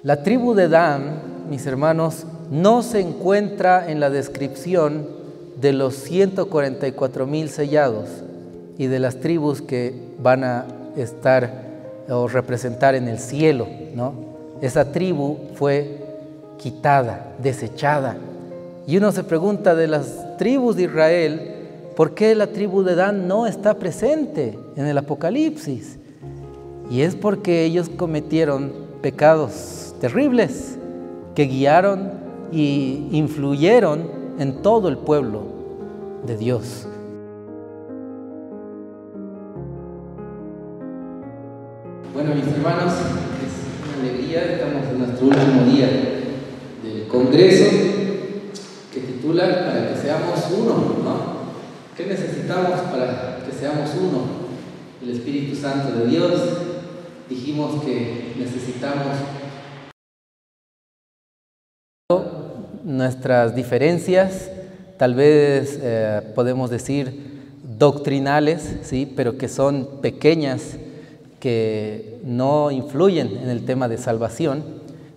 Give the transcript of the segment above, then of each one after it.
La tribu de Dan, mis hermanos, no se encuentra en la descripción de los 144,000 sellados y de las tribus que van a estar o representar en el cielo, ¿no? Esa tribu fue quitada, desechada. Y uno se pregunta de las tribus de Israel, ¿por qué la tribu de Dan no está presente en el Apocalipsis? Y es porque ellos cometieron pecados terribles que guiaron y influyeron en todo el pueblo de Dios. Bueno, mis hermanos, es una alegría, estamos en nuestro último día del Congreso que titula Para que seamos uno, ¿no? ¿Qué necesitamos para que seamos uno? El Espíritu Santo de Dios. Dijimos que necesitamos nuestras diferencias, tal vez podemos decir doctrinales, ¿sí? Pero que son pequeñas, que no influyen en el tema de salvación,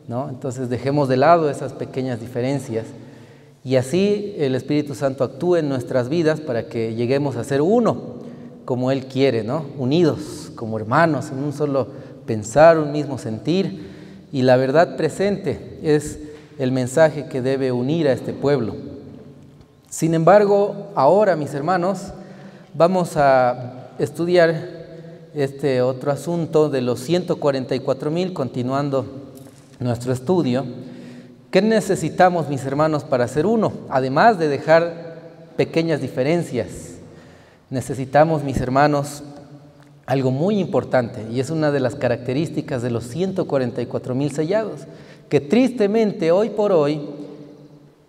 ¿no? Entonces dejemos de lado esas pequeñas diferencias y así el Espíritu Santo actúe en nuestras vidas para que lleguemos a ser uno, como Él quiere, ¿no? Unidos como hermanos, en un solo pensar, un mismo sentir, y la verdad presente es el mensaje que debe unir a este pueblo. Sin embargo, ahora, mis hermanos, vamos a estudiar este otro asunto de los 144,000, continuando nuestro estudio. ¿Qué necesitamos, mis hermanos, para ser uno? Además de dejar pequeñas diferencias, necesitamos, mis hermanos, algo muy importante, y es una de las características de los 144,000 sellados, que tristemente hoy por hoy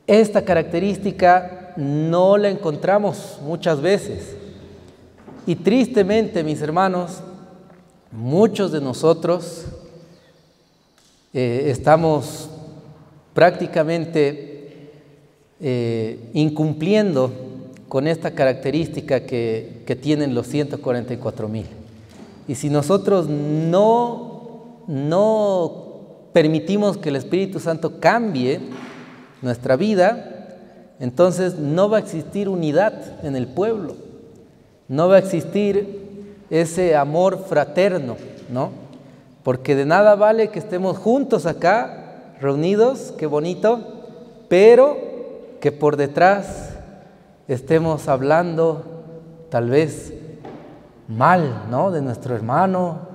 esta característica no la encontramos muchas veces. Y tristemente, mis hermanos, muchos de nosotros estamos prácticamente incumpliendo con esta característica que tienen los 144,000. Y si nosotros no permitimos que el Espíritu Santo cambie nuestra vida, entonces no va a existir unidad en el pueblo, no va a existir ese amor fraterno, ¿no? Porque de nada vale que estemos juntos acá, reunidos, qué bonito, pero que por detrás estemos hablando tal vez mal, ¿no? De nuestro hermano,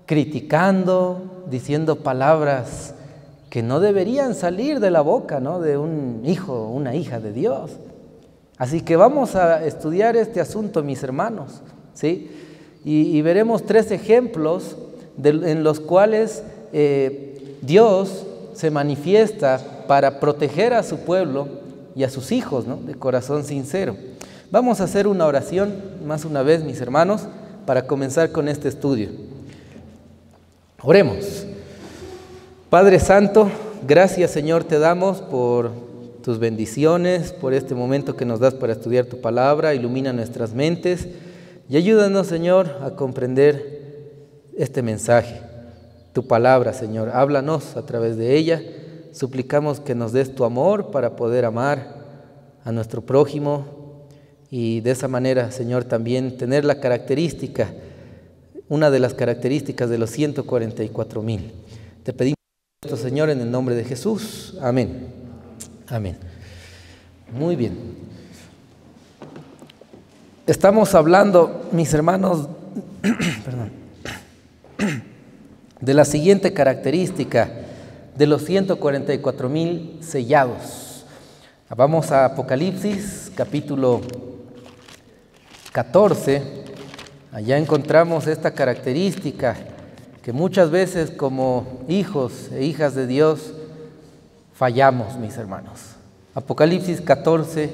criticando, diciendo palabras que no deberían salir de la boca, ¿no? De un hijo o una hija de Dios. Así que vamos a estudiar este asunto, mis hermanos, ¿sí? Y veremos 3 ejemplos en los cuales Dios se manifiesta para proteger a su pueblo y a sus hijos, ¿no? De corazón sincero. Vamos a hacer una oración más una vez, mis hermanos, para comenzar con este estudio. Oremos. Padre Santo, gracias, Señor, te damos por tus bendiciones, por este momento que nos das para estudiar tu palabra. Ilumina nuestras mentes y ayúdanos, Señor, a comprender este mensaje, tu palabra, Señor. Háblanos a través de ella. Suplicamos que nos des tu amor para poder amar a nuestro prójimo y de esa manera, Señor, también tener la característica, una de las características de los 144,000. Te pedimos esto, Señor, en el nombre de Jesús. Amén. Amén. Muy bien. Estamos hablando, mis hermanos, de la siguiente característica de los 144,000 sellados. Vamos a Apocalipsis, capítulo 14. Allá encontramos esta característica que muchas veces como hijos e hijas de Dios fallamos, mis hermanos. Apocalipsis 14,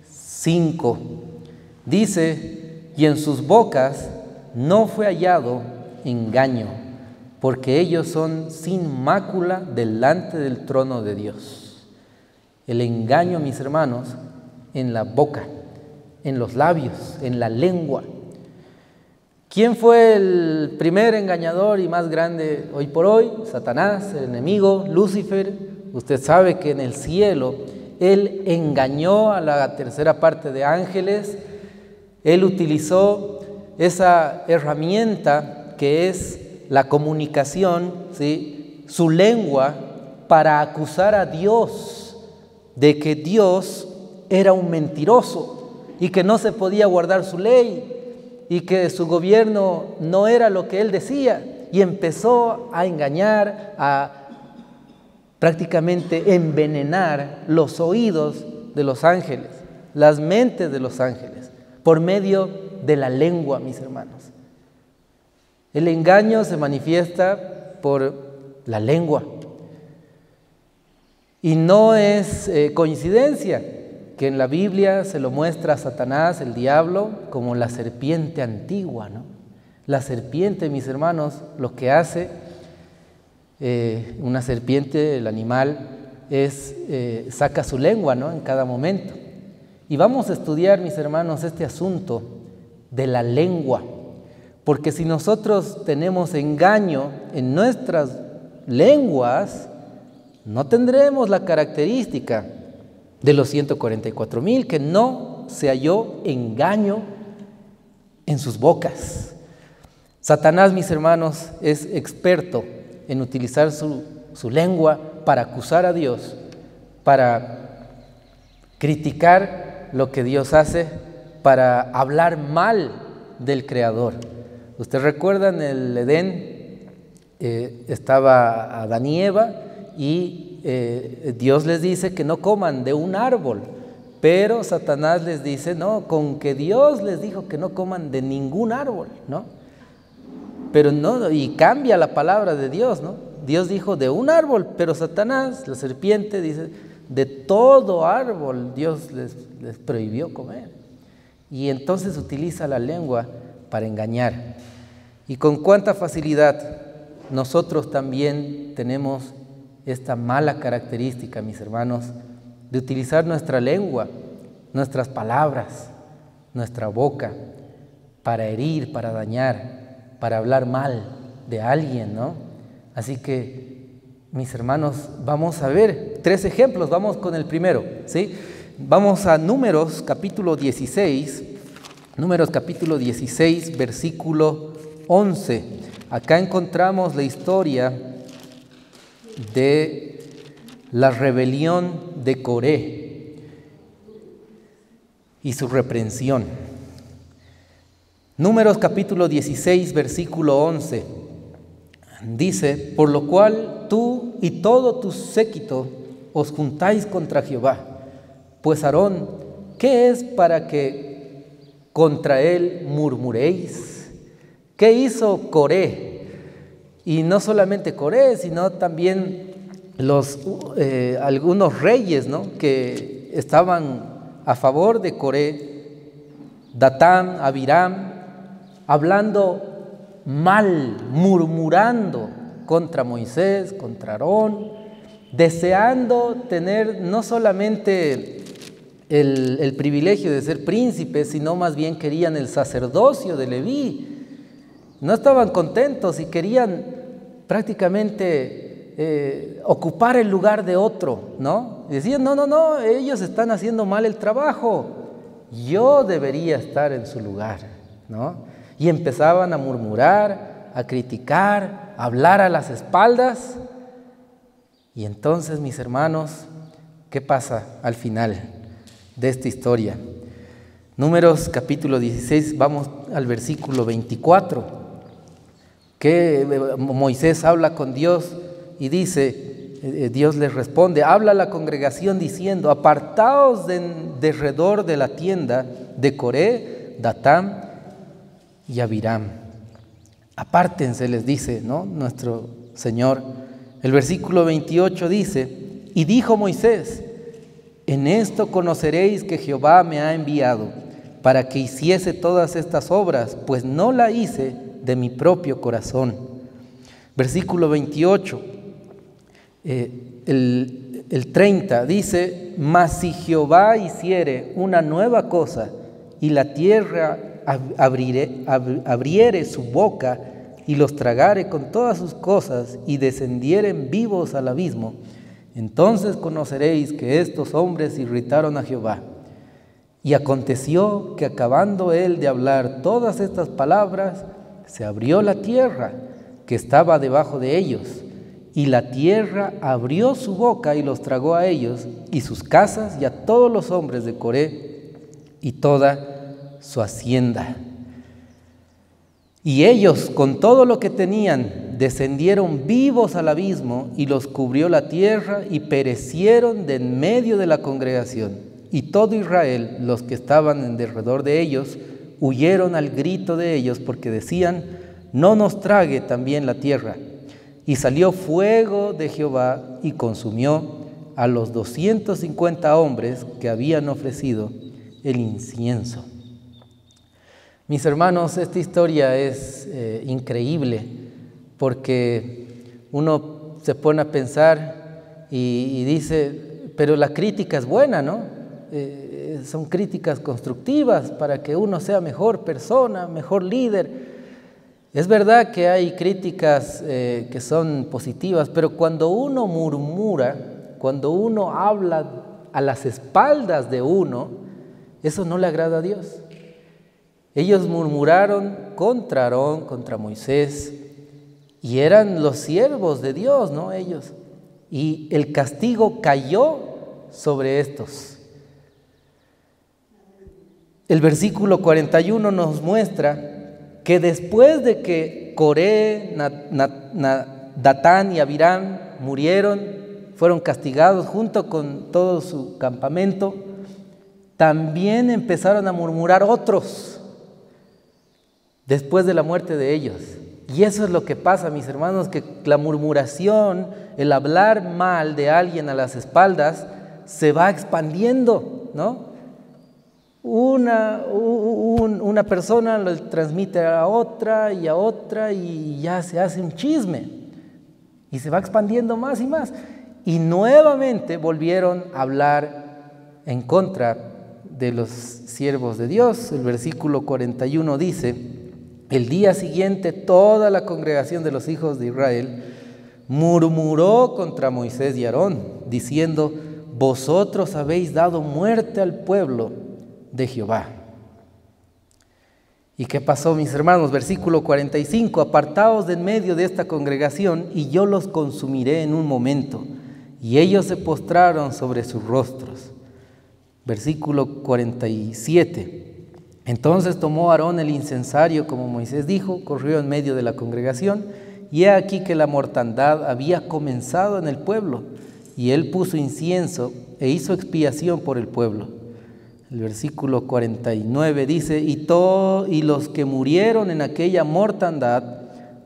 5 dice: y en sus bocas no fue hallado engaño, porque ellos son sin mácula delante del trono de Dios. El engaño, mis hermanos, en la boca, en los labios, en la lengua. ¿Quién fue el primer engañador y más grande hoy por hoy? Satanás, el enemigo, Lucifer. Usted sabe que en el cielo él engañó a la tercera parte de ángeles. Él utilizó esa herramienta que es la comunicación, ¿sí?, su lengua, para acusar a Dios de que Dios era un mentiroso y que no se podía guardar su ley y que su gobierno no era lo que él decía, y empezó a engañar, a prácticamente envenenar los oídos de los ángeles, las mentes de los ángeles, por medio de la lengua, mis hermanos. El engaño se manifiesta por la lengua. Y no es coincidencia que en la Biblia se lo muestra a Satanás, el diablo, como la serpiente antigua, ¿no? La serpiente, mis hermanos, lo que hace una serpiente, el animal, es saca su lengua, ¿no?, en cada momento. Y vamos a estudiar, mis hermanos, este asunto de la lengua, porque si nosotros tenemos engaño en nuestras lenguas, no tendremos la característica de los 144,000, que no se halló engaño en sus bocas. Satanás, mis hermanos, es experto en utilizar su lengua para acusar a Dios, para criticar lo que Dios hace, para hablar mal del Creador. Usted recuerda, en el Edén estaba Adán y Eva, y Dios les dice que no coman de un árbol, pero Satanás les dice, no, con que Dios les dijo que no coman de ningún árbol, ¿no? Pero no, y cambia la palabra de Dios, ¿no? Dios dijo de un árbol, pero Satanás, la serpiente, dice de todo árbol Dios les prohibió comer. Y entonces utiliza la lengua para engañar. Y con cuánta facilidad nosotros también tenemos esta mala característica, mis hermanos, de utilizar nuestra lengua, nuestras palabras, nuestra boca, para herir, para dañar, para hablar mal de alguien, ¿no? Así que, mis hermanos, vamos a ver 3 ejemplos. Vamos con el primero, ¿sí? Vamos a Números capítulo 16, versículo 11. Acá encontramos la historia de la rebelión de Coré y su reprensión. Números capítulo 16, versículo 11, dice: por lo cual tú y todo tu séquito os juntáis contra Jehová, pues Aarón, ¿qué es para que contra él murmuréis? ¿Qué hizo Coré? Y no solamente Coré, sino también algunos reyes, ¿no?, que estaban a favor de Coré, Datán, Abiram, hablando mal, murmurando contra Moisés, contra Aarón, deseando tener no solamente el privilegio de ser príncipes, sino más bien querían el sacerdocio de Leví. No estaban contentos y querían prácticamente ocupar el lugar de otro, ¿no? Decían, no, ellos están haciendo mal el trabajo, yo debería estar en su lugar, ¿no? Y empezaban a murmurar, a criticar, a hablar a las espaldas. Y entonces, mis hermanos, ¿qué pasa al final de esta historia? Números capítulo 16, vamos al versículo 24, que Moisés habla con Dios y dice, Dios les responde, habla a la congregación diciendo: apartaos de alrededor de la tienda de Coré, Datán y Abiram. Apártense, les dice, ¿no?, nuestro Señor. El versículo 28 dice: y dijo Moisés: en esto conoceréis que Jehová me ha enviado para que hiciese todas estas obras, pues no la hice de mi propio corazón. Versículo 28, el 30 dice: mas si Jehová hiciere una nueva cosa y la tierra abriere su boca y los tragare con todas sus cosas y descendieren vivos al abismo, entonces conoceréis que estos hombres irritaron a Jehová. Y aconteció que acabando él de hablar todas estas palabras, se abrió la tierra que estaba debajo de ellos, y la tierra abrió su boca y los tragó a ellos y sus casas y a todos los hombres de Coré y toda su hacienda. Y ellos con todo lo que tenían descendieron vivos al abismo y los cubrió la tierra y perecieron de en medio de la congregación. Y todo Israel, los que estaban en derredor de ellos, huyeron al grito de ellos porque decían: no nos trague también la tierra. Y salió fuego de Jehová y consumió a los 250 hombres que habían ofrecido el incienso. Mis hermanos, esta historia es increíble porque uno se pone a pensar y dice, pero la crítica es buena, ¿no? Son críticas constructivas para que uno sea mejor persona, mejor líder. Es verdad que hay críticas que son positivas, pero cuando uno murmura, cuando uno habla a las espaldas de uno, eso no le agrada a Dios. Ellos murmuraron contra Aarón, contra Moisés, y eran los siervos de Dios, ¿no? Ellos. Y el castigo cayó sobre estos. El versículo 41 nos muestra que después de que Coré, Datán y Abiram murieron, fueron castigados junto con todo su campamento, también empezaron a murmurar otros después de la muerte de ellos. Y eso es lo que pasa, mis hermanos, que la murmuración, el hablar mal de alguien a las espaldas, se va expandiendo, ¿no? Una persona lo transmite a otra y ya se hace un chisme y se va expandiendo más y más. Y nuevamente volvieron a hablar en contra de los siervos de Dios. El versículo 41 dice: el día siguiente toda la congregación de los hijos de Israel murmuró contra Moisés y Aarón, diciendo: vosotros habéis dado muerte al pueblo de Jehová. ¿Y qué pasó, mis hermanos? Versículo 45: apartaos de en medio de esta congregación y yo los consumiré en un momento. Y ellos se postraron sobre sus rostros. Versículo 47: entonces tomó Aarón el incensario como Moisés dijo, corrió en medio de la congregación, y he aquí que la mortandad había comenzado en el pueblo, y él puso incienso e hizo expiación por el pueblo. El versículo 49 dice: y los que murieron en aquella mortandad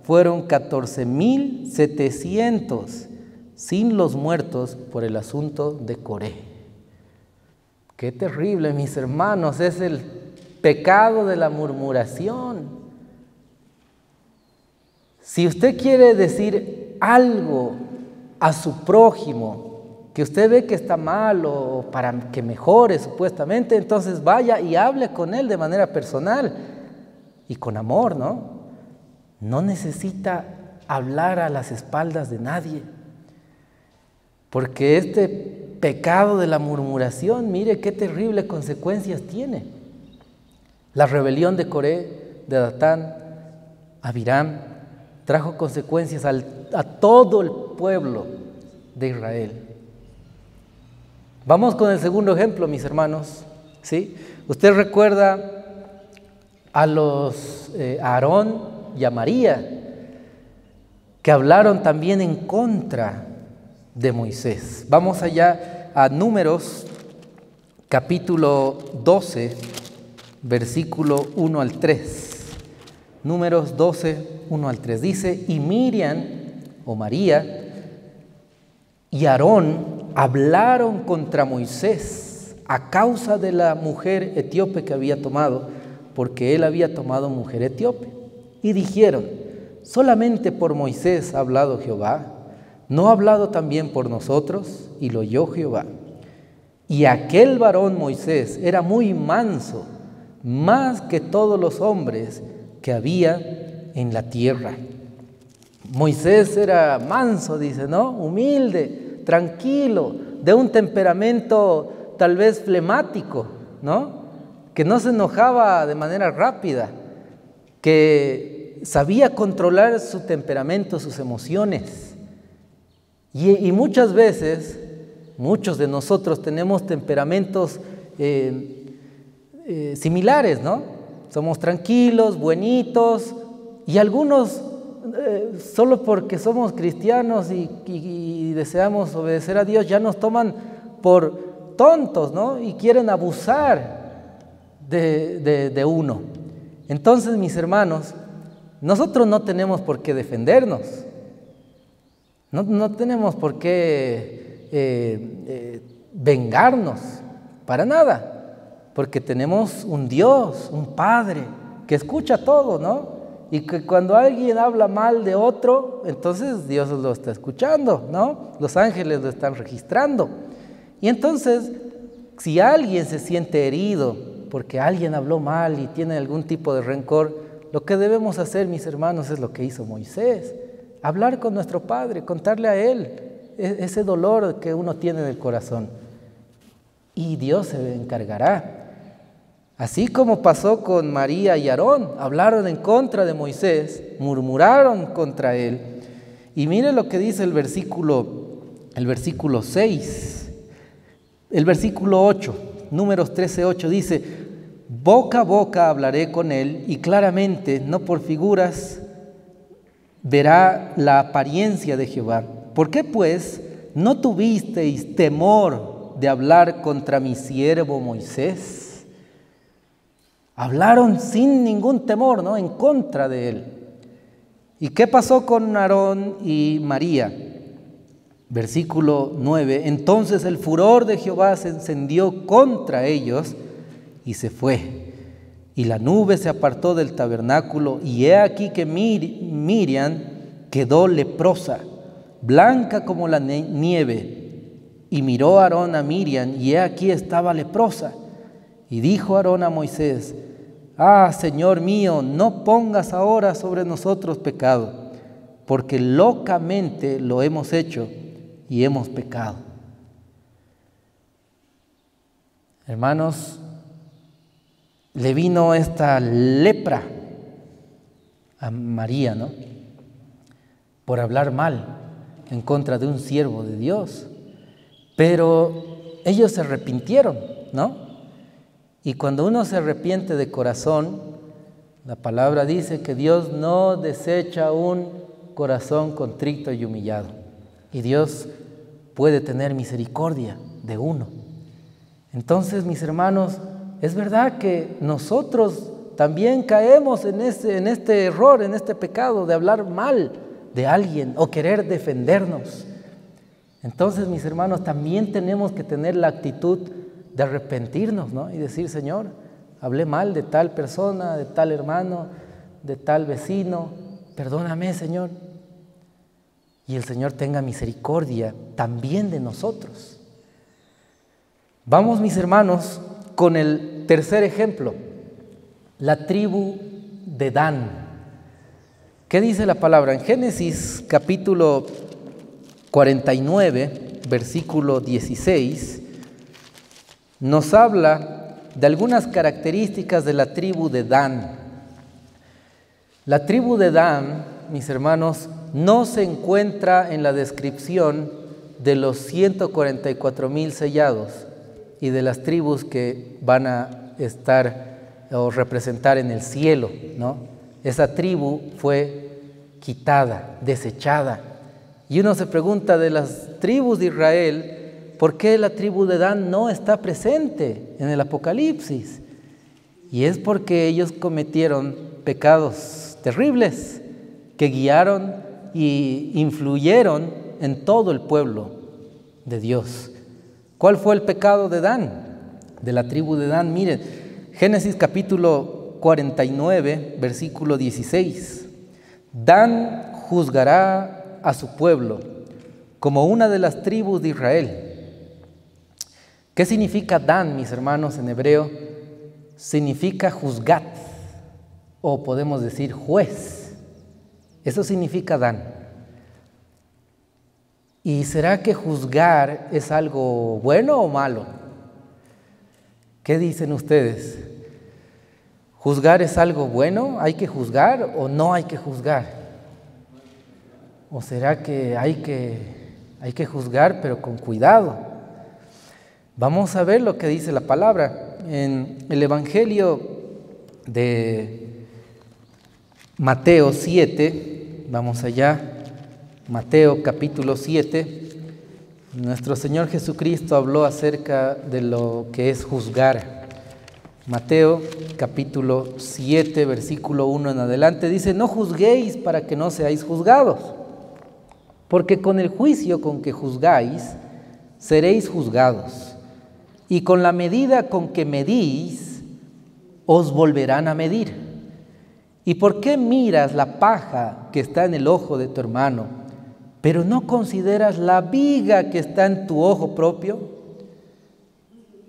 fueron 14,700, sin los muertos por el asunto de Coré. Qué terrible, mis hermanos, es el pecado de la murmuración. Si usted quiere decir algo a su prójimo que usted ve que está mal o para que mejore supuestamente, entonces vaya y hable con él de manera personal y con amor, ¿no? No necesita hablar a las espaldas de nadie, porque este pecado de la murmuración, mire qué terribles consecuencias tiene. La rebelión de Coré, de Datán, Abiram, trajo consecuencias a todo el pueblo de Israel. Vamos con el segundo ejemplo, mis hermanos, ¿sí? Usted recuerda a Aarón y a María, que hablaron también en contra de Moisés. Vamos allá a Números, capítulo 12, versículo 1 al 3. Números 12, 1 al 3. Dice: y Miriam, o María, y Aarón hablaron contra Moisés a causa de la mujer etíope que había tomado, porque él había tomado mujer etíope. Y dijeron: solamente por Moisés ha hablado Jehová, ¿no ha hablado también por nosotros? Y lo oyó Jehová. Y aquel varón Moisés era muy manso, más que todos los hombres que había en la tierra. Moisés era manso, dice, ¿no? Humilde, tranquilo, de un temperamento tal vez flemático, ¿no? Que no se enojaba de manera rápida, que sabía controlar su temperamento, sus emociones. Y muchas veces, muchos de nosotros tenemos temperamentos similares, ¿no? Somos tranquilos, buenitos, y algunos solo porque somos cristianos y deseamos obedecer a Dios ya nos toman por tontos, ¿no? Y quieren abusar de uno. Entonces, mis hermanos, nosotros no tenemos por qué defendernos, no tenemos por qué vengarnos, para nada, porque tenemos un Dios, un Padre, que escucha todo, ¿no? Y que cuando alguien habla mal de otro, entonces Dios lo está escuchando, ¿no? Los ángeles lo están registrando. Y entonces, si alguien se siente herido porque alguien habló mal y tiene algún tipo de rencor, lo que debemos hacer, mis hermanos, es lo que hizo Moisés: hablar con nuestro Padre, contarle a Él ese dolor que uno tiene en el corazón. Y Dios se encargará. Así como pasó con María y Aarón, hablaron en contra de Moisés, murmuraron contra él. Y mire lo que dice el versículo 6, el versículo 8, Números 13:8 dice: boca a boca hablaré con él, y claramente, no por figuras, verá la apariencia de Jehová. ¿Por qué pues no tuvisteis temor de hablar contra mi siervo Moisés? Hablaron sin ningún temor, ¿no? En contra de él. ¿Y qué pasó con Aarón y María? Versículo 9: entonces el furor de Jehová se encendió contra ellos y se fue. Y la nube se apartó del tabernáculo, y he aquí que Miriam quedó leprosa, blanca como la nieve. Y miró Aarón a Miriam, y he aquí estaba leprosa. Y dijo Aarón a Moisés: Señor mío, no pongas ahora sobre nosotros pecado, porque locamente lo hemos hecho y hemos pecado. Hermanos, le vino esta lepra a María, ¿no? Por hablar mal en contra de un siervo de Dios. Pero ellos se arrepintieron, ¿no? Y cuando uno se arrepiente de corazón, la palabra dice que Dios no desecha un corazón contrito y humillado. Y Dios puede tener misericordia de uno. Entonces, mis hermanos, es verdad que nosotros también caemos en este error, en este pecado de hablar mal de alguien o querer defendernos. Entonces, mis hermanos, también tenemos que tener la actitud de arrepentirnos, ¿no? Y decir: Señor, hablé mal de tal persona, de tal hermano, de tal vecino, perdóname, Señor. Y el Señor tenga misericordia también de nosotros. Vamos, mis hermanos, con el tercer ejemplo, la tribu de Dan. ¿Qué dice la palabra? En Génesis capítulo 49, versículo 16, nos habla de algunas características de la tribu de Dan. La tribu de Dan, mis hermanos, no se encuentra en la descripción de los 144,000 sellados y de las tribus que van a estar o representar en el cielo, ¿no? Esa tribu fue quitada, desechada. Y uno se pregunta, de las tribus de Israel, ¿por qué la tribu de Dan no está presente en el Apocalipsis? Y es porque ellos cometieron pecados terribles que guiaron y influyeron en todo el pueblo de Dios. ¿Cuál fue el pecado de Dan? De la tribu de Dan. Miren, Génesis capítulo 49, versículo 16. Dan juzgará a su pueblo como una de las tribus de Israel. ¿Qué significa Dan, mis hermanos, en hebreo? significa juzgat, o podemos decir juez. Eso significa Dan. ¿Y será que juzgar es algo bueno o malo? ¿Qué dicen ustedes? ¿Juzgar es algo bueno? ¿Hay que juzgar o no hay que juzgar? ¿O será que hay que juzgar pero con cuidado? Vamos a ver lo que dice la palabra. En el Evangelio de Mateo 7, vamos allá, Mateo capítulo 7, nuestro Señor Jesucristo habló acerca de lo que es juzgar. Mateo capítulo 7, versículo 1 en adelante, dice: no juzguéis para que no seáis juzgados, porque con el juicio con que juzgáis, seréis juzgados, y con la medida con que medís, os volverán a medir. ¿Y por qué miras la paja que está en el ojo de tu hermano, pero no consideras la viga que está en tu ojo propio?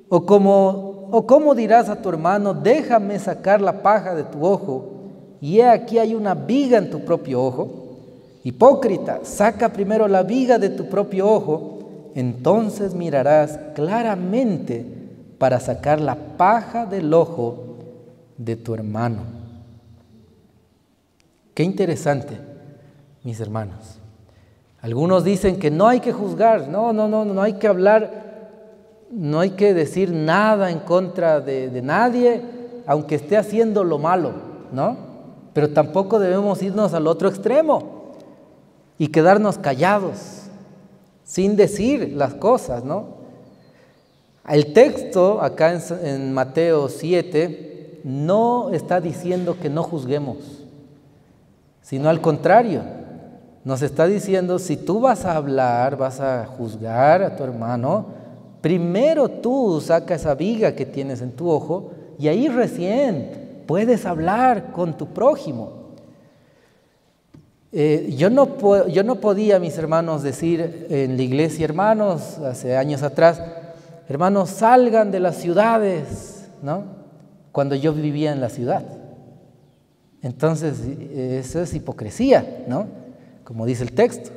¿O cómo dirás a tu hermano: déjame sacar la paja de tu ojo, y he aquí hay una viga en tu propio ojo? Hipócrita, saca primero la viga de tu propio ojo, entonces mirarás claramente para sacar la paja del ojo de tu hermano. Qué interesante, mis hermanos. Algunos dicen que no hay que juzgar, no hay que hablar, no hay que decir nada en contra de nadie, aunque esté haciendo lo malo, ¿no? Pero tampoco debemos irnos al otro extremo y quedarnos callados, sin decir las cosas, ¿no? El texto acá en Mateo 7 no está diciendo que no juzguemos, sino al contrario, nos está diciendo: si tú vas a hablar, vas a juzgar a tu hermano, primero tú saca esa viga que tienes en tu ojo y ahí recién puedes hablar con tu prójimo. Yo no podía, mis hermanos, decir en la iglesia: hermanos, hace años atrás, hermanos, salgan de las ciudades, ¿no? Cuando yo vivía en la ciudad. Entonces, eso es hipocresía, ¿no? Como dice el texto.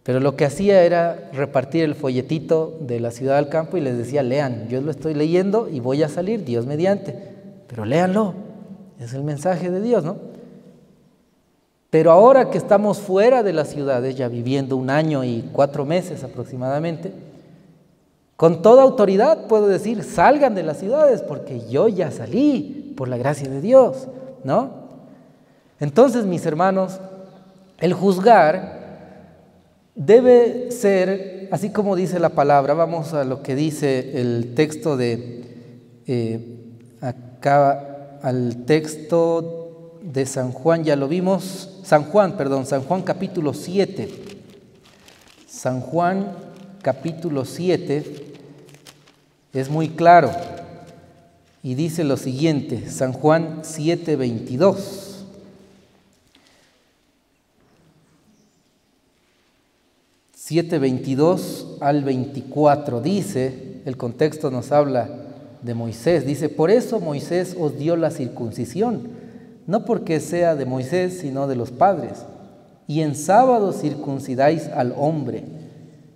Pero lo que hacía era repartir el folletito de la ciudad al campo y les decía: lean, yo lo estoy leyendo y voy a salir, Dios mediante, pero léanlo, es el mensaje de Dios, ¿no? Pero ahora que estamos fuera de las ciudades, ya viviendo 1 año y 4 meses aproximadamente, con toda autoridad puedo decir: salgan de las ciudades, porque yo ya salí, por la gracia de Dios, ¿no? Entonces, mis hermanos, el juzgar debe ser, así como dice la palabra. Vamos a lo que dice el texto acá, al texto de San Juan, ya lo vimos, San Juan capítulo 7. San Juan capítulo 7 es muy claro y dice lo siguiente, San Juan 7:22. 7:22 al 24 dice, el contexto nos habla de Moisés, dice: por eso Moisés os dio la circuncisión, no porque sea de Moisés, sino de los padres. Y en sábado circuncidáis al hombre.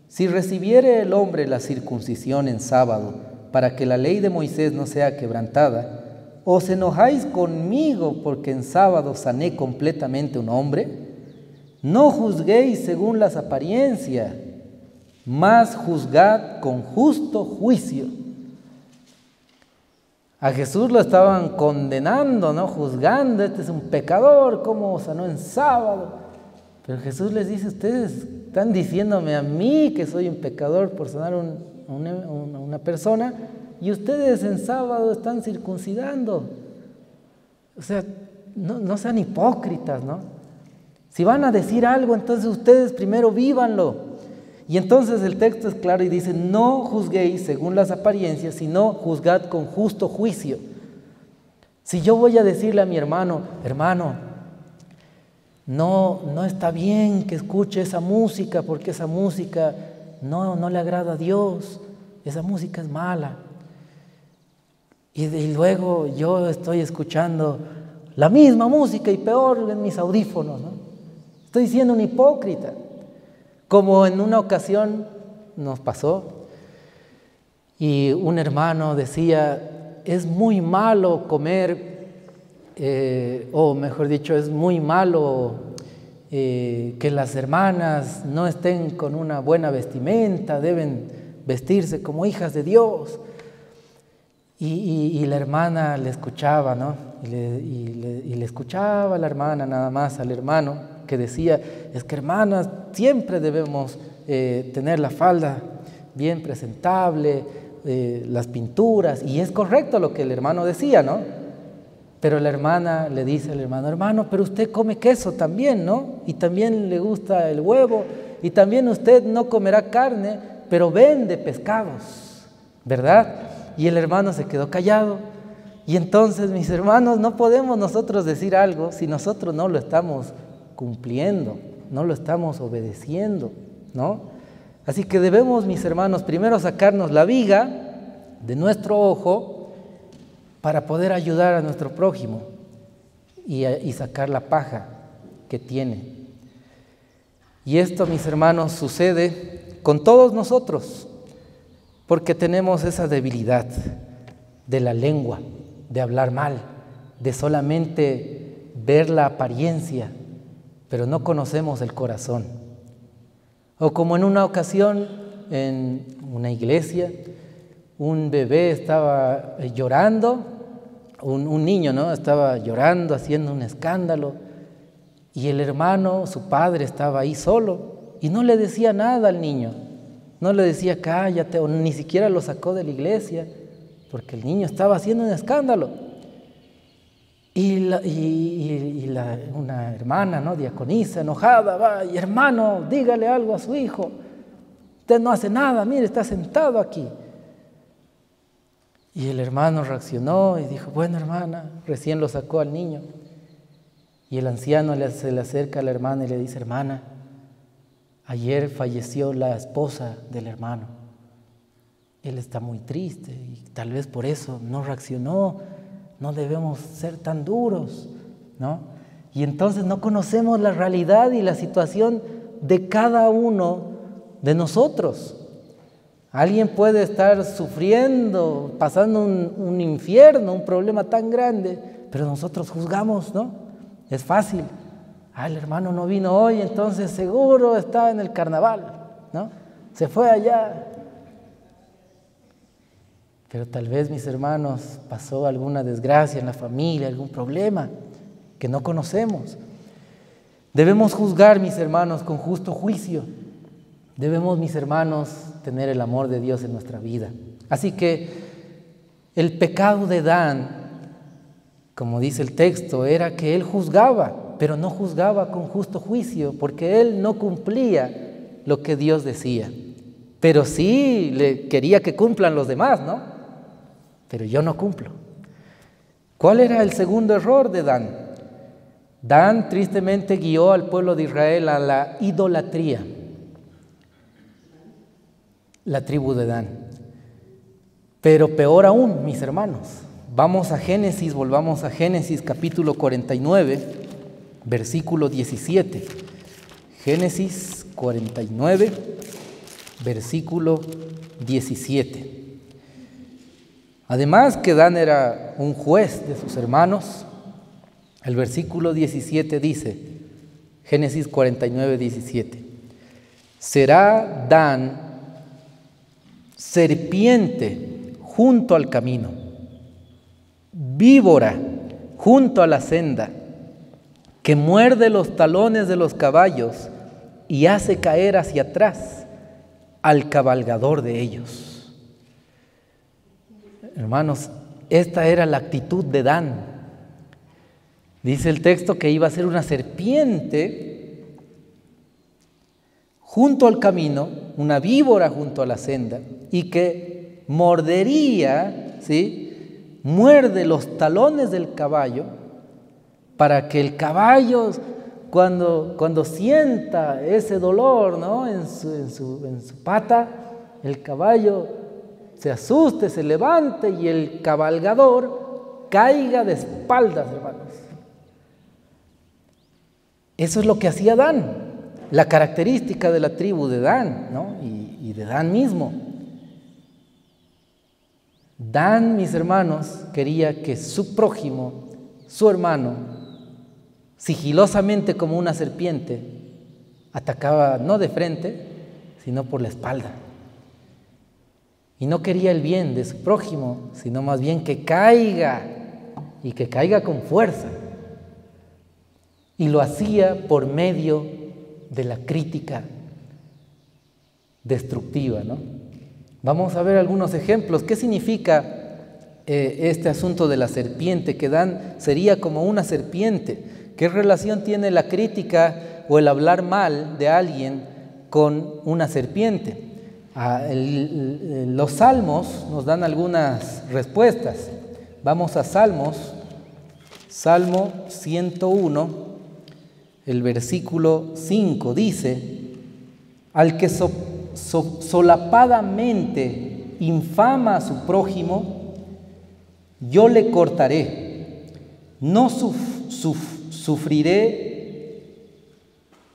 Si recibiere el hombre la circuncisión en sábado, para que la ley de Moisés no sea quebrantada, ¿os enojáis conmigo porque en sábado sané completamente un hombre? No juzguéis según las apariencias, mas juzgad con justo juicio. A Jesús lo estaban condenando, ¿no? Juzgando: este es un pecador, ¿cómo sanó en sábado? Pero Jesús les dice: ustedes están diciéndome a mí que soy un pecador por sanar una persona, y ustedes en sábado están circuncidando. O sea, no sean hipócritas, ¿no? Si van a decir algo, entonces ustedes primero vívanlo. Y entonces el texto es claro y dice: no juzguéis según las apariencias, sino juzgad con justo juicio. Si yo voy a decirle a mi hermano: hermano, no está bien que escuche esa música, porque esa música no le agrada a Dios, esa música es mala. Y luego yo estoy escuchando la misma música y peor en mis audífonos, ¿no? Estoy siendo un hipócrita. Como en una ocasión nos pasó, y un hermano decía, es muy malo comer, o mejor dicho, es muy malo que las hermanas no estén con una buena vestimenta, deben vestirse como hijas de Dios. Y la hermana le escuchaba, ¿no? Y le escuchaba a la hermana nada más al hermano que decía, es que hermanas, siempre debemos tener la falda bien presentable, las pinturas, y es correcto lo que el hermano decía, ¿no? Pero la hermana le dice al hermano, hermano, pero usted come queso también, ¿no? Y también le gusta el huevo, y también usted no comerá carne, pero vende pescados, ¿verdad? Y el hermano se quedó callado. Y entonces, mis hermanos, no podemos nosotros decir algo si nosotros no lo estamos cumpliendo, no lo estamos obedeciendo, ¿no? Así que debemos, mis hermanos, primero sacarnos la viga de nuestro ojo para poder ayudar a nuestro prójimo y sacar la paja que tiene. Y esto, mis hermanos, sucede con todos nosotros, porque tenemos esa debilidad de la lengua, de hablar mal, de solamente ver la apariencia, pero no conocemos el corazón. O como en una ocasión en una iglesia, un bebé estaba llorando, un niño, ¿no? Estaba llorando, haciendo un escándalo, y el hermano, su padre, estaba ahí solo y no le decía nada al niño. No le decía cállate, o ni siquiera lo sacó de la iglesia, porque el niño estaba haciendo un escándalo. Una hermana, ¿no? Diaconisa, enojada, va, y hermano, dígale algo a su hijo. Usted no hace nada, mire, está sentado aquí. Y el hermano reaccionó y dijo, bueno, hermana, recién lo sacó al niño. Y el anciano se le acerca a la hermana y le dice, hermana, ayer falleció la esposa del hermano. Él está muy triste y tal vez por eso no reaccionó. No debemos ser tan duros, ¿no? Y entonces no conocemos la realidad y la situación de cada uno de nosotros. Alguien puede estar sufriendo, pasando un infierno, un problema tan grande, pero nosotros juzgamos, ¿no? Es fácil. El hermano no vino hoy, entonces seguro está en el carnaval, ¿no? Se fue allá. Pero tal vez, mis hermanos, pasó alguna desgracia en la familia, algún problema que no conocemos. Debemos juzgar, mis hermanos, con justo juicio. Debemos, mis hermanos, tener el amor de Dios en nuestra vida. Así que el pecado de Adán, como dice el texto, era que él juzgaba, pero no juzgaba con justo juicio, porque él no cumplía lo que Dios decía. Pero sí le quería que cumplan los demás, ¿no? Pero yo no cumplo. ¿Cuál era el segundo error de Dan? Dan tristemente guió al pueblo de Israel a la idolatría. La tribu de Dan. Pero peor aún, mis hermanos, volvamos a Génesis capítulo 49, versículo 17. Génesis 49, versículo 17. Además que Dan era un juez de sus hermanos, el versículo 17 dice, Génesis 49, 17, será Dan serpiente junto al camino, víbora junto a la senda, que muerde los talones de los caballos y hace caer hacia atrás al cabalgador de ellos. Hermanos, esta era la actitud de Dan. Dice el texto que iba a ser una serpiente junto al camino, una víbora junto a la senda, y que mordería, ¿sí? Muerde los talones del caballo para que el caballo, cuando sienta ese dolor, ¿no? en su pata, el caballo se asuste, se levante y el cabalgador caiga de espaldas, hermanos. Eso es lo que hacía Dan, la característica de la tribu de Dan, ¿no? y de Dan mismo. Dan, mis hermanos, quería que su prójimo, su hermano, sigilosamente como una serpiente, atacaba no de frente, sino por la espalda. Y no quería el bien de su prójimo, sino más bien que caiga, y que caiga con fuerza. Y lo hacía por medio de la crítica destructiva, ¿no? Vamos a ver algunos ejemplos. ¿Qué significa este asunto de la serpiente? Que Dan sería como una serpiente. ¿Qué relación tiene la crítica o el hablar mal de alguien con una serpiente? Los salmos nos dan algunas respuestas. Vamos a Salmos, Salmo 101, el versículo 5 dice: al que solapadamente infama a su prójimo, yo le cortaré, no sufriré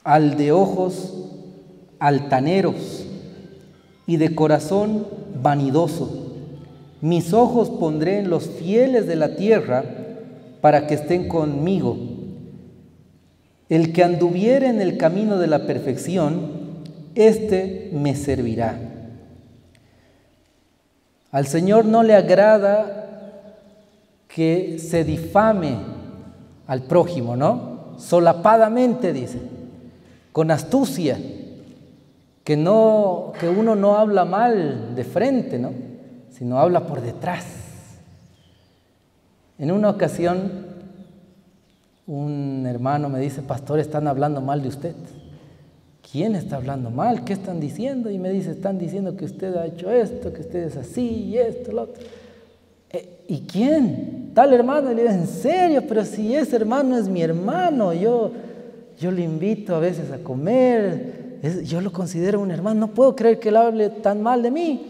al de ojos altaneros y de corazón vanidoso. Mis ojos pondré en los fieles de la tierra para que estén conmigo. El que anduviere en el camino de la perfección, éste me servirá. Al Señor no le agrada que se difame al prójimo, ¿no? Solapadamente, dice, con astucia, que uno no habla mal de frente, ¿no? Sino habla por detrás. En una ocasión, un hermano me dice: pastor, están hablando mal de usted. ¿Quién está hablando mal? ¿Qué están diciendo? Y me dice: están diciendo que usted ha hecho esto, que usted es así y esto, lo otro. ¿Y quién? Tal hermano. Y le digo: ¿en serio? Pero si ese hermano es mi hermano, yo le invito a veces a comer, yo lo considero un hermano, no puedo creer que él hable tan mal de mí.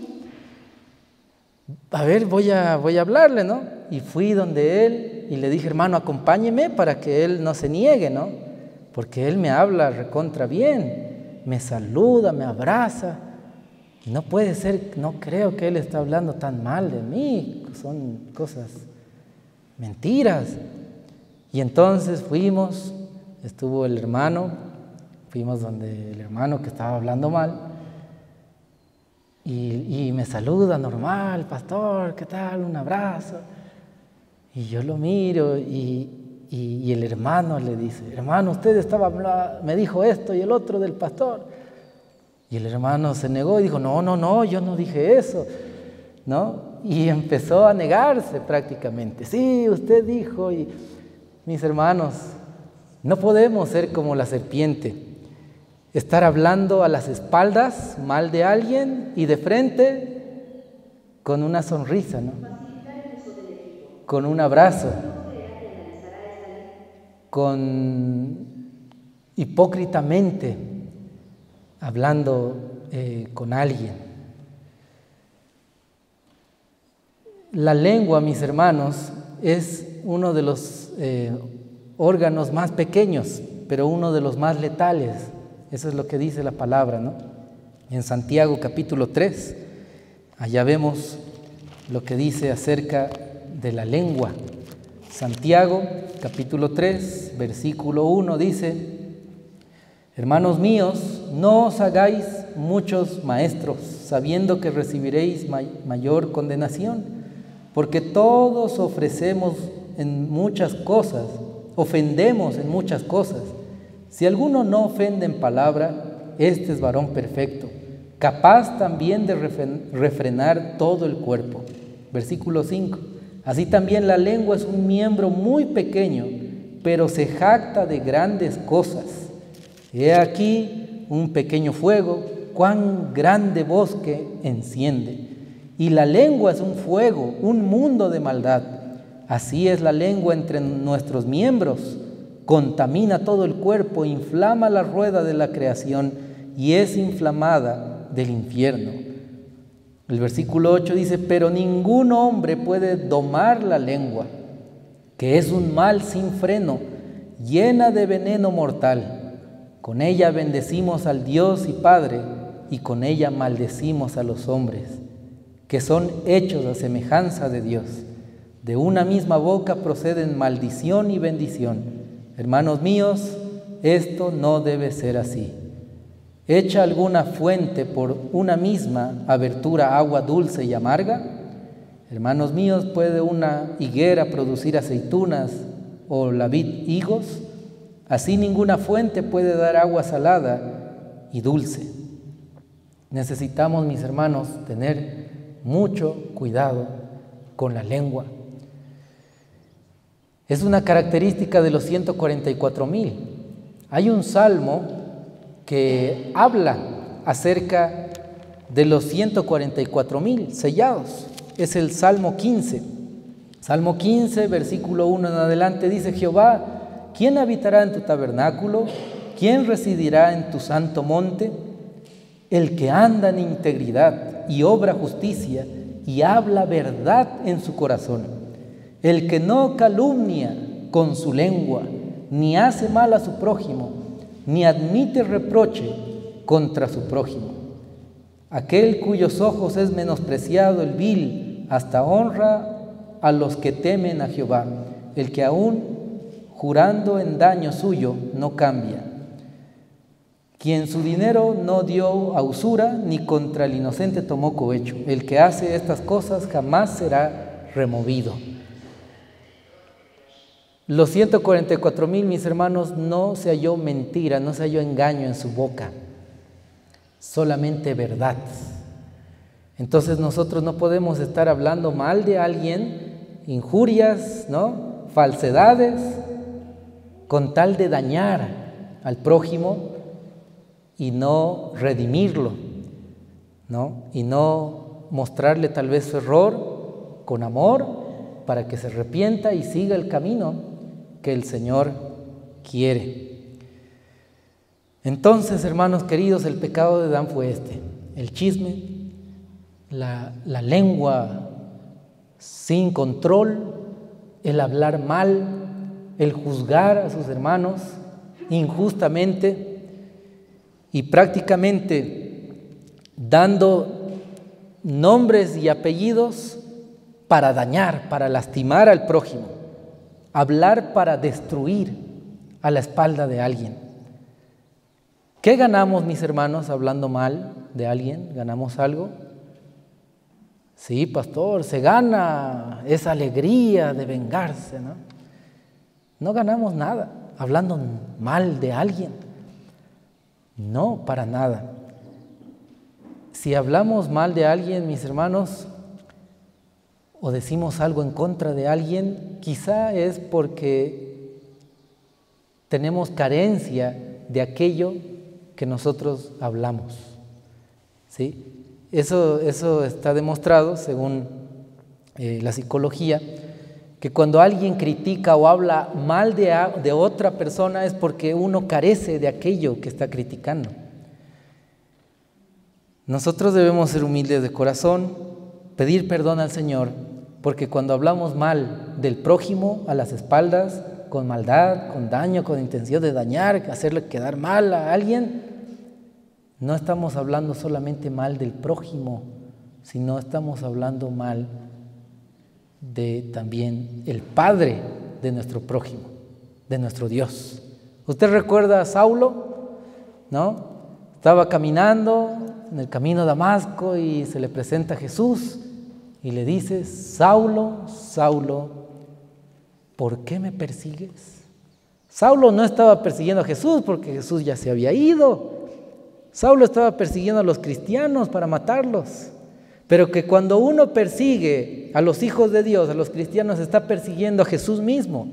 A ver, voy a hablarle, ¿no? Y fui donde él y le dije: hermano, acompáñeme para que él no se niegue, ¿no? Porque él me habla recontra bien, me saluda, me abraza. Y no puede ser, no creo que él está hablando tan mal de mí, son cosas, mentiras. Y entonces fuimos, estuvo el hermano, fuimos donde el hermano que estaba hablando mal, y me saluda normal: pastor, ¿qué tal? Un abrazo. Y yo lo miro y el hermano le dice: hermano, usted me dijo esto y el otro del pastor. Y el hermano se negó y dijo: no, yo no dije eso, ¿no? Y empezó a negarse prácticamente. Sí, usted dijo. Y mis hermanos, no podemos ser como la serpiente, estar hablando a las espaldas mal de alguien y de frente con una sonrisa, ¿no? Con un abrazo, con hipócritamente hablando con alguien. La lengua, mis hermanos, es uno de los órganos más pequeños, pero uno de los más letales. Eso es lo que dice la palabra, ¿no? En Santiago capítulo 3, allá vemos lo que dice acerca de la lengua. Santiago capítulo 3, versículo 1 dice: hermanos míos, no os hagáis muchos maestros, sabiendo que recibiréis mayor condenación, porque todos ofendemos en muchas cosas. Si alguno no ofende en palabra, este es varón perfecto, capaz también de refrenar todo el cuerpo. Versículo 5. Así también la lengua es un miembro muy pequeño, pero se jacta de grandes cosas. He aquí un pequeño fuego, cuán grande bosque enciende. Y la lengua es un fuego, un mundo de maldad. Así es la lengua entre nuestros miembros, contamina todo el cuerpo, inflama la rueda de la creación y es inflamada del infierno. El versículo 8 dice: pero ningún hombre puede domar la lengua, que es un mal sin freno, llena de veneno mortal. Con ella bendecimos al Dios y Padre, y con ella maldecimos a los hombres, que son hechos a semejanza de Dios. De una misma boca proceden maldición y bendición. Hermanos míos, esto no debe ser así. ¿Echa alguna fuente por una misma abertura agua dulce y amarga? Hermanos míos, ¿puede una higuera producir aceitunas o la vid higos? Así ninguna fuente puede dar agua salada y dulce. Necesitamos, mis hermanos, tener mucho cuidado con la lengua. Es una característica de los 144,000. Hay un salmo que habla acerca de los 144,000 sellados. Es el Salmo 15. Salmo 15, versículo 1 en adelante, dice: Jehová, ¿quién habitará en tu tabernáculo? ¿Quién residirá en tu santo monte? El que anda en integridad y obra justicia y habla verdad en su corazón. El que no calumnia con su lengua, ni hace mal a su prójimo, ni admite reproche contra su prójimo. Aquel cuyos ojos es menospreciado el vil, hasta honra a los que temen a Jehová. El que aún jurando en daño suyo no cambia. Quien su dinero no dio a usura, ni contra el inocente tomó cohecho. El que hace estas cosas jamás será removido. Los 144,000, mis hermanos, no se halló mentira, no se halló engaño en su boca, solamente verdad. Entonces nosotros no podemos estar hablando mal de alguien, injurias, ¿no?, falsedades, con tal de dañar al prójimo y no redimirlo, ¿no?, y no mostrarle tal vez su error con amor para que se arrepienta y siga el camino que el Señor quiere. Entonces, hermanos queridos, el pecado de Adán fue este: el chisme, la lengua sin control, el hablar mal, el juzgar a sus hermanos injustamente y prácticamente dando nombres y apellidos para dañar, para lastimar al prójimo. Hablar para destruir a la espalda de alguien. ¿Qué ganamos, mis hermanos, hablando mal de alguien? ¿Ganamos algo? Sí, pastor, se gana esa alegría de vengarse, ¿no? No ganamos nada hablando mal de alguien. No, para nada. Si hablamos mal de alguien, mis hermanos, o decimos algo en contra de alguien, quizá es porque tenemos carencia de aquello que nosotros hablamos, ¿sí? Eso está demostrado, según la psicología, que cuando alguien critica o habla mal de otra persona es porque uno carece de aquello que está criticando. Nosotros debemos ser humildes de corazón, pedir perdón al Señor, porque cuando hablamos mal del prójimo a las espaldas, con maldad, con daño, con intención de dañar, hacerle quedar mal a alguien, no estamos hablando solamente mal del prójimo, sino estamos hablando mal de también el Padre de nuestro prójimo, de nuestro Dios. ¿Usted recuerda a Saulo? ¿No? Estaba caminando en el camino a Damasco y se le presenta Jesús y le dice: Saulo, Saulo, ¿por qué me persigues? Saulo no estaba persiguiendo a Jesús porque Jesús ya se había ido. Saulo estaba persiguiendo a los cristianos para matarlos. Pero que cuando uno persigue a los hijos de Dios, a los cristianos, está persiguiendo a Jesús mismo.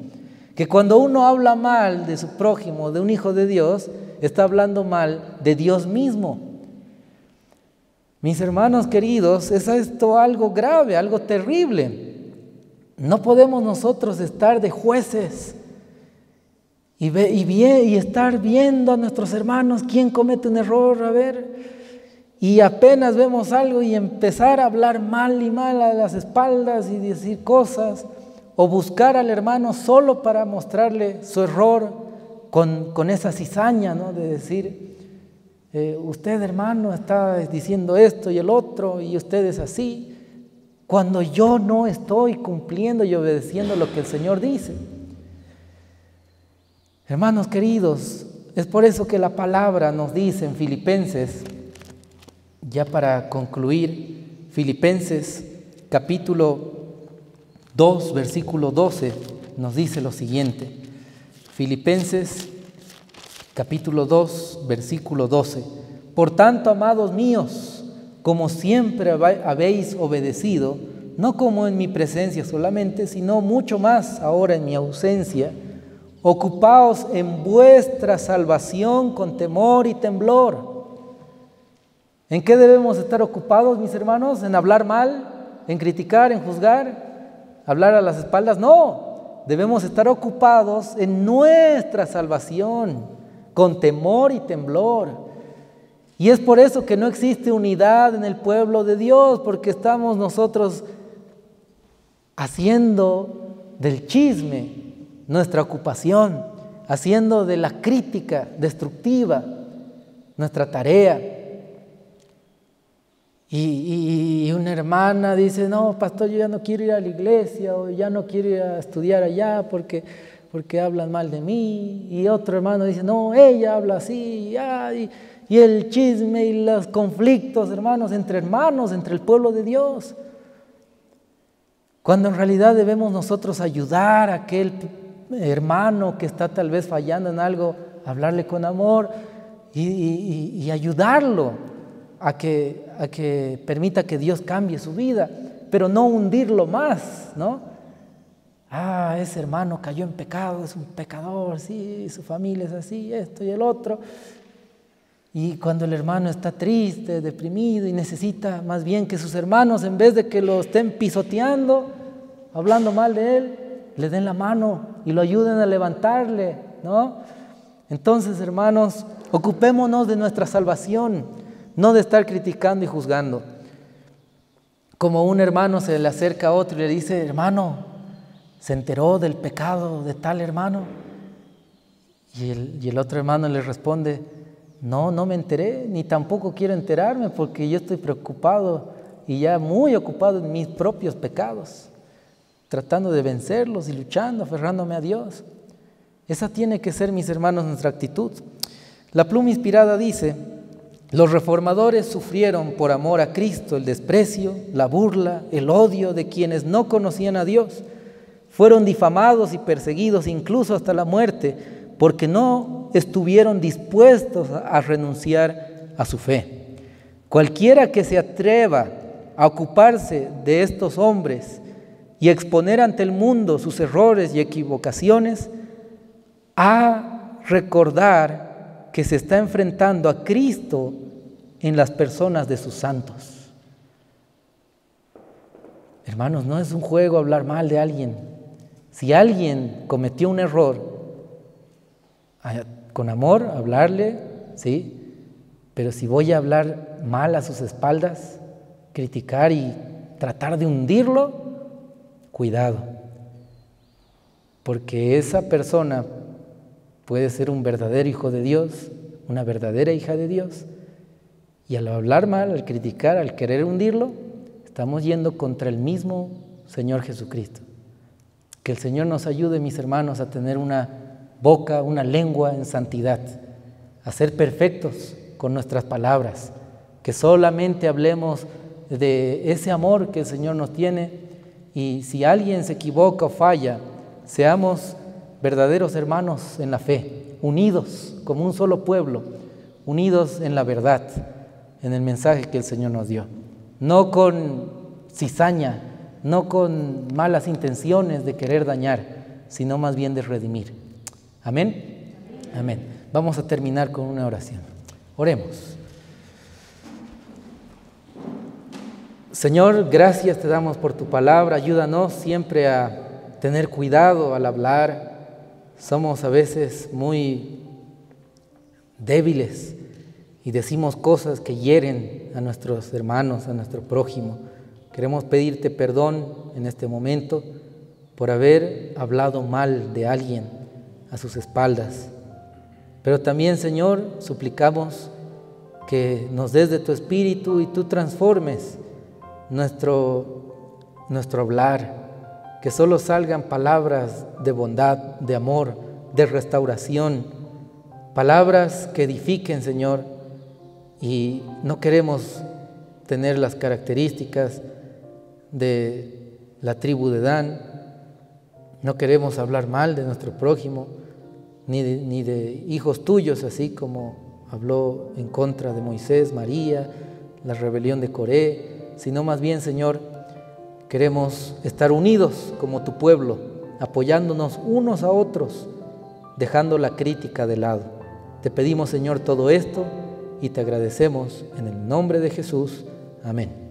Que cuando uno habla mal de su prójimo, de un hijo de Dios, está hablando mal de Dios mismo. Mis hermanos queridos, es esto algo grave, algo terrible. No podemos nosotros estar de jueces y estar viendo a nuestros hermanos quién comete un error, a ver, y apenas vemos algo y empezar a hablar mal y mal a las espaldas y decir cosas, o buscar al hermano solo para mostrarle su error con esa cizaña, ¿no? De decir, usted hermano está diciendo esto y el otro y usted es así, cuando yo no estoy cumpliendo y obedeciendo lo que el Señor dice. Hermanos queridos, es por eso que la palabra nos dice en Filipenses, ya para concluir, Filipenses capítulo 2, versículo 12, nos dice lo siguiente. Filipenses capítulo 2, versículo 12. Por tanto, amados míos, como siempre habéis obedecido, no como en mi presencia solamente, sino mucho más ahora en mi ausencia, ocupaos en vuestra salvación con temor y temblor. ¿En qué debemos estar ocupados, mis hermanos? ¿En hablar mal? ¿En criticar? ¿En juzgar? ¿Hablar a las espaldas? No, debemos estar ocupados en nuestra salvación con temor y temblor. Y es por eso que no existe unidad en el pueblo de Dios, porque estamos nosotros haciendo del chisme nuestra ocupación, haciendo de la crítica destructiva nuestra tarea. Y una hermana dice, no, pastor, yo ya no quiero ir a la iglesia, o ya no quiero ir a estudiar allá porque hablan mal de mí. Y otro hermano dice, no, ella habla así, y el chisme y los conflictos, hermanos, entre el pueblo de Dios. Cuando en realidad debemos nosotros ayudar a aquel hermano que está tal vez fallando en algo, hablarle con amor y ayudarlo a que permita que Dios cambie su vida, pero no hundirlo más, ¿no? Ese hermano cayó en pecado, es un pecador, sí, su familia es así, esto y el otro. Y cuando el hermano está triste, deprimido y necesita más bien que sus hermanos, en vez de que lo estén pisoteando, hablando mal de él, le den la mano y lo ayuden a levantarle, ¿no? Entonces, hermanos, ocupémonos de nuestra salvación, no de estar criticando y juzgando. Como un hermano se le acerca a otro y le dice, hermano, ¿se enteró del pecado de tal hermano? Y el otro hermano le responde, no me enteré, ni tampoco quiero enterarme porque yo estoy preocupado y ya muy ocupado en mis propios pecados, tratando de vencerlos y luchando, aferrándome a Dios. Esa tiene que ser, mis hermanos, nuestra actitud. La Pluma Inspirada dice, los reformadores sufrieron por amor a Cristo el desprecio, la burla, el odio de quienes no conocían a Dios. Fueron difamados y perseguidos incluso hasta la muerte porque no estuvieron dispuestos a renunciar a su fe. Cualquiera que se atreva a ocuparse de estos hombres y exponer ante el mundo sus errores y equivocaciones, a recordar que se está enfrentando a Cristo en las personas de sus santos. Hermanos, no es un juego hablar mal de alguien. Si alguien cometió un error, con amor hablarle, ¿sí? Pero si voy a hablar mal a sus espaldas, criticar y tratar de hundirlo, cuidado, porque esa persona puede ser un verdadero hijo de Dios, una verdadera hija de Dios, y al hablar mal, al criticar, al querer hundirlo, estamos yendo contra el mismo Señor Jesucristo. Que el Señor nos ayude, mis hermanos, a tener una boca, una lengua en santidad, a ser perfectos con nuestras palabras, que solamente hablemos de ese amor que el Señor nos tiene, y si alguien se equivoca o falla, seamos verdaderos hermanos en la fe, unidos como un solo pueblo, unidos en la verdad, en el mensaje que el Señor nos dio, no con cizaña, no con malas intenciones de querer dañar, sino más bien de redimir. Amén. Amén. Vamos a terminar con una oración. Oremos. Señor, gracias te damos por tu palabra. Ayúdanos siempre a tener cuidado al hablar. Somos a veces muy débiles y decimos cosas que hieren a nuestros hermanos, a nuestro prójimo. Queremos pedirte perdón en este momento por haber hablado mal de alguien a sus espaldas. Pero también, Señor, suplicamos que nos des de tu Espíritu y tú transformes nuestro hablar, que solo salgan palabras de bondad, de amor, de restauración, palabras que edifiquen, Señor, y no queremos tener las características de la tribu de Dan, no queremos hablar mal de nuestro prójimo, ni de hijos tuyos, así como habló en contra de Moisés, María, la rebelión de Coré, sino más bien, Señor, queremos estar unidos como tu pueblo, apoyándonos unos a otros, dejando la crítica de lado. Te pedimos, Señor, todo esto y te agradecemos en el nombre de Jesús. Amén.